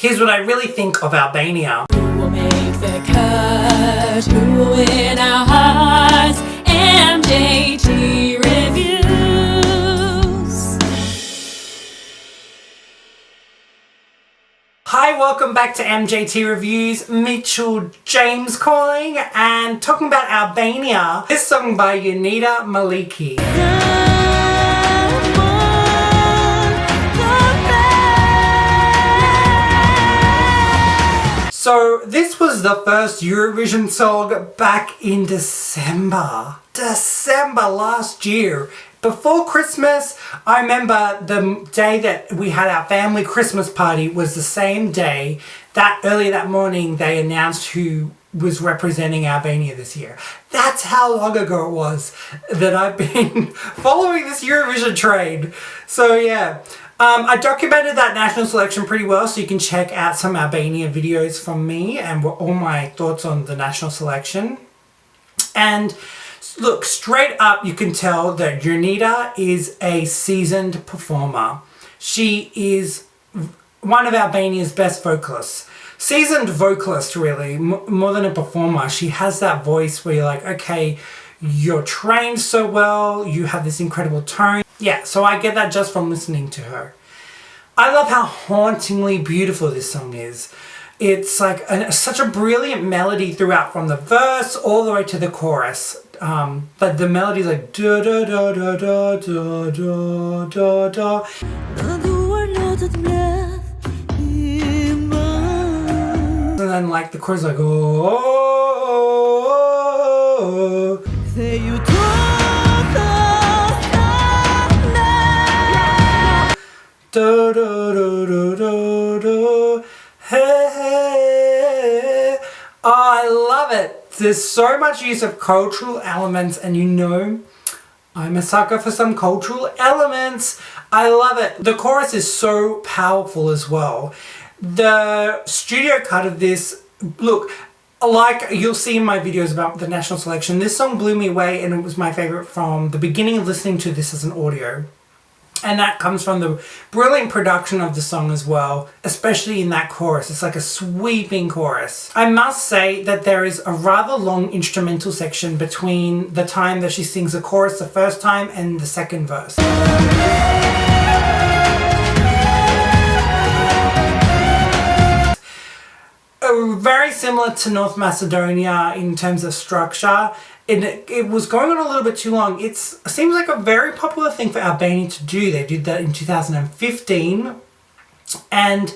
Here's what I really think of Albania. Who will make the cut? Who will win our hearts? MJT Reviews. Hi, welcome back to MJT Reviews. Mitchell James calling and talking about Albania. This song by Jonida, Maliqi. So this was the first Eurovision song back in December last year. Before Christmas, I remember the day that we had our family Christmas party was the same day that earlier that morning they announced who was representing Albania this year. That's how long ago it was that I've been following this Eurovision train. So yeah. I documented that national selection pretty well, so you can check out some Albania videos from me and all my thoughts on the national selection. And look, straight up you can tell that Jonida is a seasoned performer. She is one of Albania's best vocalists. Seasoned vocalist, really, more than a performer. She has that voice where you're like, okay, you're trained so well, you have this incredible tone. Yeah, so I get that just from listening to her. I love how hauntingly beautiful this song is. It's like such a brilliant melody throughout, from the verse all the way to the chorus. But the melody's like da da da da da da da da da. And then like the chorus like oh. Ktheju do do do do do do. Hey, hey. Oh, I love it. There's so much use of cultural elements, and you know I'm a sucker for some cultural elements. I love it. The chorus is so powerful as well. The studio cut of this, look, like you'll see in my videos about the national selection, this song blew me away, and it was my favorite from the beginning of listening to this as an audio. And that comes from the brilliant production of the song as well, especially in that chorus. It's like a sweeping chorus. I must say that there is a rather long instrumental section between the time that she sings the chorus the first time and the second verse. Very similar to North Macedonia in terms of structure. It was going on a little bit too long. It seems like a very popular thing for Albania to do. They did that in 2015. And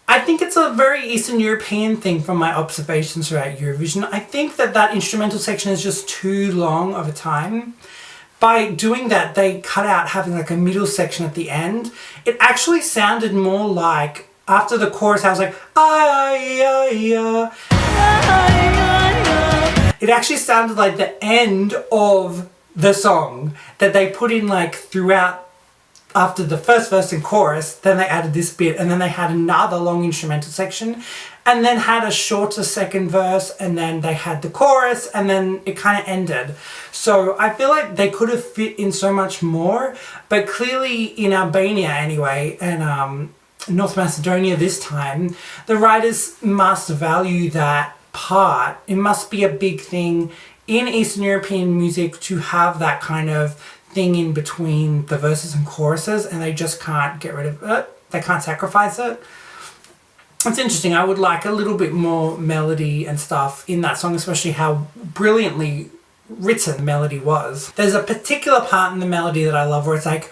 I think it's a very Eastern European thing from my observations throughout Eurovision. I think that that instrumental section is just too long of a time. By doing that, they cut out having like a middle section at the end. It actually sounded more like, after the chorus, I was like, it actually sounded like the end of the song that they put in like throughout after the first verse and chorus. Then they added this bit, and then they had another long instrumental section, and then had a shorter second verse, and then they had the chorus, and then it kind of ended. So I feel like they could have fit in so much more, but clearly in Albania anyway, and North Macedonia this time, the writers must value that part. It must be a big thing in Eastern European music to have that kind of thing in between the verses and choruses, and they just can't get rid of it. They can't sacrifice it. It's interesting. I would like a little bit more melody and stuff in that song, especially how brilliantly written the melody was. There's a particular part in the melody that I love where it's like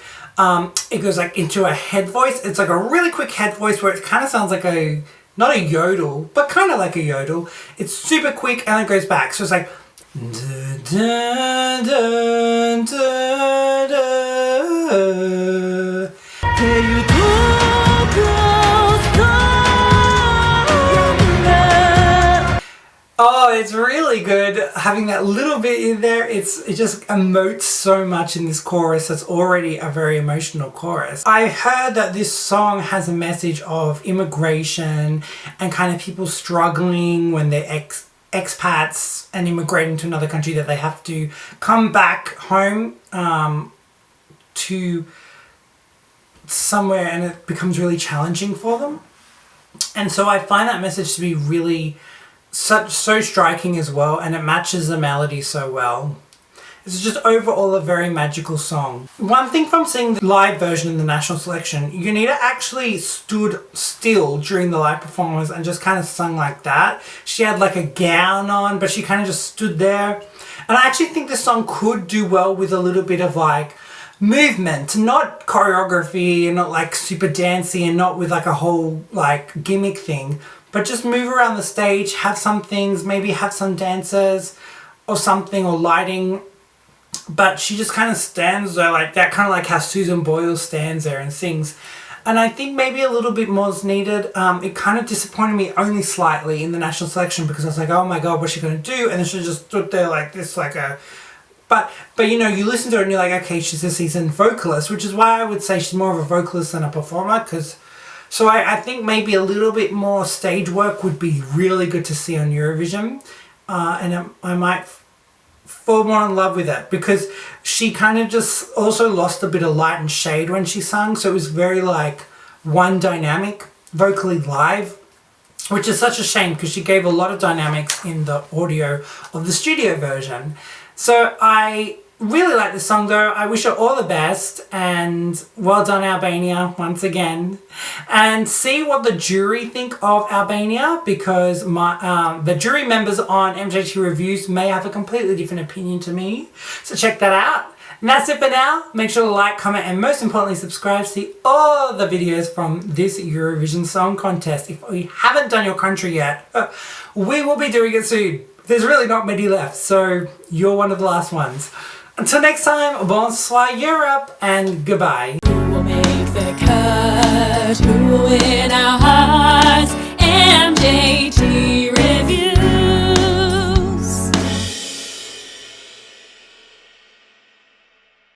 it goes like into a head voice. It's like a really quick head voice where it kind of sounds like a, not a yodel, but kind of like a yodel. It's super quick and it goes back. So it's like da, da, da, da, da. Oh, it's really good having that little bit in there. It just emotes so much in this chorus. It's already a very emotional chorus. I heard that this song has a message of immigration and kind of people struggling when they're expats and immigrating to another country, that they have to come back home to somewhere and it becomes really challenging for them. And so I find that message to be really so striking as well, and it matches the melody so well. It's just overall a very magical song. One thing from seeing the live version in the national selection, Jonida actually stood still during the live performance and just kind of sung like that. She had like a gown on, but she kind of just stood there. And I actually think this song could do well with a little bit of like movement, not choreography and not like super dancey and not with like a whole like gimmick thing, but just move around the stage, have some things, maybe have some dancers or something, or lighting. But she just kind of stands there like that, kind of like how Susan Boyle stands there and sings. And I think maybe a little bit more is needed. It kind of disappointed me only slightly in the national selection, because I was like, oh my god, what's she going to do? And then she just stood there like this, like a... But you know, you listen to her and you're like, okay, she's a seasoned vocalist, which is why I would say she's more of a vocalist than a performer. So I think maybe a little bit more stage work would be really good to see on Eurovision. And I might fall more in love with it, because she kind of just also lost a bit of light and shade when she sang. So it was very like one dynamic vocally live, which is such a shame, because she gave a lot of dynamics in the audio of the studio version. So I really like this song though. I wish her all the best, and well done Albania once again. And see what the jury think of Albania, because the jury members on MJT Reviews may have a completely different opinion to me. So check that out. And that's it for now. Make sure to like, comment, and most importantly subscribe to see all the videos from this Eurovision Song Contest. If you haven't done your country yet, we will be doing it soon. There's really not many left, so you're one of the last ones. Until next time, bonsoir Europe, and goodbye. Who will make the cut? Who will win our hearts?